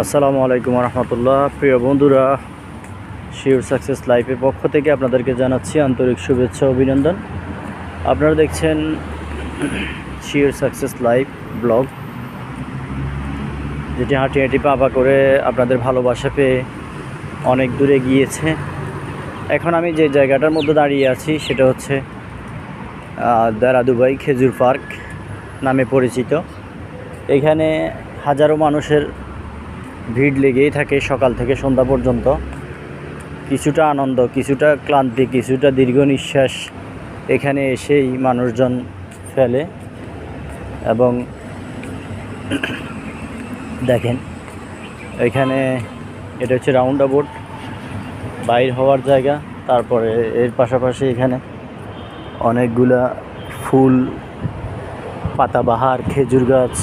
আসসালামু আলাইকুম রহমতুল্লাহ। প্রিয় বন্ধুরা, শিওর সাকসেস লাইফের পক্ষ থেকে আপনাদেরকে জানাচ্ছি আন্তরিক শুভেচ্ছা অভিনন্দন। আপনারা দেখছেন শিওর সাকসেস লাইফ ব্লগ, যেটি হাঁটি হাঁটি পাপা করে আপনাদের ভালোবাসা পেয়ে অনেক দূরে গিয়েছে। এখন আমি যে জায়গাটার মধ্যে দাঁড়িয়ে আছি সেটা হচ্ছে দারা দুবাই খেজুর পার্ক নামে পরিচিত। এখানে হাজারো মানুষের ভিড় লেগেই থাকে সকাল থেকে সন্ধ্যা পর্যন্ত। কিছুটা আনন্দ, কিছুটা ক্লান্তি, কিছুটা দীর্ঘ নিঃশ্বাস এখানে এসেই মানুষজন ফেলে। এবং দেখেন এখানে এটা হচ্ছে রাউন্ড অ্যাবাউট বাইর হওয়ার জায়গা। তারপরে এর পাশাপাশি এখানে অনেকগুলা ফুল, পাতাবাহার, খেজুর গাছ